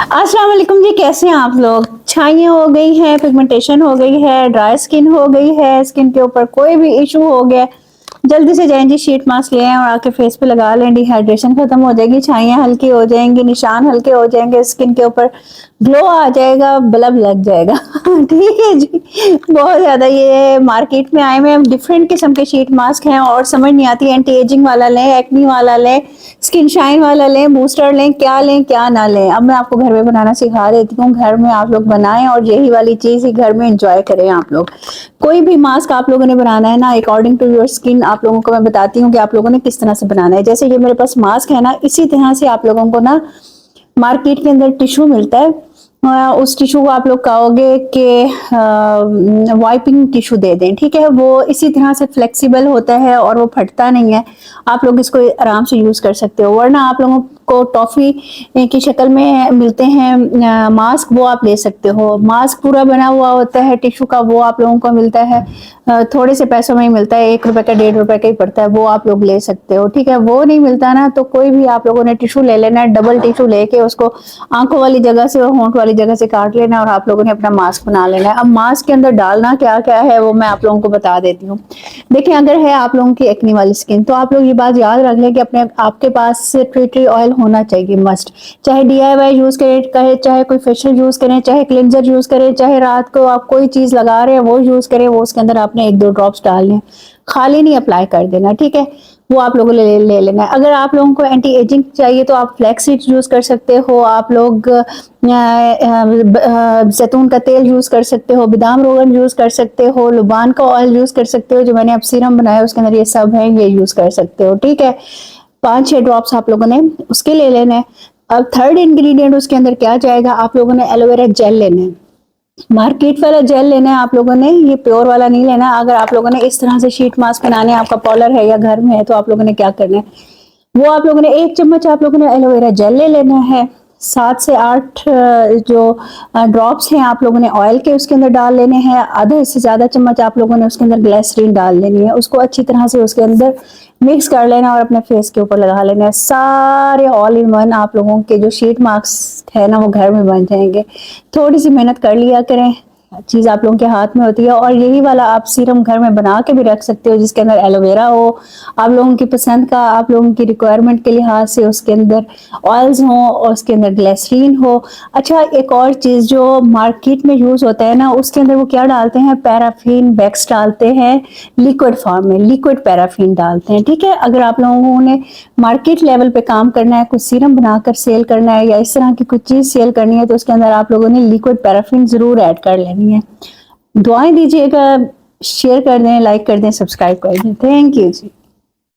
अस्सलाम वालेकुम जी, कैसे हैं आप लोग। छाइयाँ हो गई हैं, पिगमेंटेशन हो गई है, ड्राई स्किन हो गई है, स्किन के ऊपर कोई भी इशू हो गया, जल्दी से जाएं जी शीट मास्क ले आएं और आके फेस पे लगा लें। डिहाइड्रेशन खत्म हो जाएगी, छाइयाँ हल्की हो जाएंगी, निशान हल्के हो जाएंगे, स्किन के ऊपर ग्लो आ जाएगा, बल्ब लग जाएगा। ठीक है जी। बहुत ज्यादा ये मार्केट में आए हुए डिफरेंट किस्म के शीट मास्क हैं और समझ नहीं आती एंटी एजिंग वाला लें, एक्नी वाला लें, स्किन शाइन वाला लें, बूस्टर लें क्या ना लें। अब मैं आपको घर में बनाना सिखा देती हूँ, घर में आप लोग बनाएं और यही वाली चीज ही घर में एंजॉय करें आप लोग। कोई भी मास्क आप लोगों ने बनाना है ना, अकॉर्डिंग टू योर स्किन आप लोगों को मैं बताती हूँ कि आप लोगों ने किस तरह से बनाना है। जैसे ये मेरे पास मास्क है ना, इसी तरह से आप लोगों को ना मार्केट के अंदर टिश्यू मिलता है। उस टिश्यू को आप लोग कहोगे कि वाइपिंग टिश्यू दे दें, ठीक है। वो इसी तरह से फ्लेक्सिबल होता है और वो फटता नहीं है, आप लोग इसको आराम से यूज कर सकते हो। वरना आप लोगों को टॉफी की शक्ल में मिलते हैं मास्क, वो आप ले सकते हो। मास्क पूरा बना हुआ होता है टिश्यू का, वो आप लोगों को मिलता है थोड़े से पैसों में ही मिलता है, 1 रुपए का 1.5 रुपए का ही पड़ता है, वो आप लोग ले सकते हो, ठीक है। वो नहीं मिलता ना तो कोई भी आप लोगों ने टिश्यू ले लेना है, डबल टिश्यू लेके उसको आंखों वाली जगह से और होंठ वाली जगह से काट लेना और आप लोगों ने अपना मास्क बना लेना है। अब मास्क के अंदर डालना क्या क्या है वो मैं आप लोगों को बता देती हूँ। देखिए, अगर है आप लोगों की एक्नी वाली स्किन तो आप लोग ये बात याद रख लें कि अपने आपके पास टी ट्री ऑयल होना चाहिए मस्ट। चाहे DIY यूज करें, चाहे कोई फेशियल यूज करें, चाहे क्लिनजर यूज करें, चाहे रात को आप कोई चीज लगा रहे हैं वो यूज करें, वो उसके अंदर आपने 1-2 ड्रॉप्स डालने, खाली नहीं अप्लाई कर देना, ठीक है। वो आप लोगों को ले लेना है। अगर आप लोगों को एंटी एजिंग चाहिए तो आप फ्लैक्स सीड्स यूज कर सकते हो, आप लोग जैतून का तेल यूज कर सकते हो, बादाम रोगन यूज कर सकते हो, लुबान का ऑयल यूज कर सकते हो। जो मैंने अब सीरम बनाया उसके अंदर ये सब है, ये यूज कर सकते हो, ठीक है। 5-6 ड्रॉप्स आप लोगों ने उसके ले लेना है। अब थर्ड इंग्रेडिएंट उसके अंदर क्या जाएगा, आप लोगों ने एलोवेरा जेल लेना है। मार्केट वाला जेल लेना है आप लोगों ने, ये प्योर वाला नहीं लेना। अगर आप लोगों ने इस तरह से शीट मास्क बनाने हैं, आपका पार्लर है या घर में है, तो आप लोगों ने क्या करना है, वो आप लोगों ने 1 चम्मच आप लोगों ने एलोवेरा जेल ले लेना है। 7 से 8 जो ड्रॉप्स हैं आप लोगों ने ऑयल के उसके अंदर डाल लेने हैं। आधा से ज्यादा चम्मच आप लोगों ने उसके अंदर ग्लिसरीन डाल लेनी है, उसको अच्छी तरह से उसके अंदर मिक्स कर लेना और अपने फेस के ऊपर लगा लेना है। सारे ऑल इन वन आप लोगों के जो शीट मास्क है ना वो घर में बन जाएंगे। थोड़ी सी मेहनत कर लिया करें, चीज आप लोगों के हाथ में होती है। और यही वाला आप सीरम घर में बना के भी रख सकते हो जिसके अंदर एलोवेरा हो, आप लोगों की पसंद का, आप लोगों की रिक्वायरमेंट के लिहाज से उसके अंदर ऑयल्स हो और उसके अंदर ग्लिसरीन हो। अच्छा, एक और चीज जो मार्केट में यूज होता है ना, उसके अंदर वो क्या डालते हैं, पैराफिन बैक्स डालते हैं, लिक्विड फॉर्म में लिक्विड पैराफिन डालते हैं, ठीक है। अगर आप लोगों ने मार्केट लेवल पे काम करना है, कुछ सीरम बनाकर सेल करना है या इस तरह की कुछ चीज सेल करनी है, तो उसके अंदर आप लोगों ने लिक्विड पैराफिन जरूर ऐड कर लेनी है। दुआएं दीजिएगा, शेयर कर दें, लाइक कर दें, सब्सक्राइब कर दें। Thank you ji.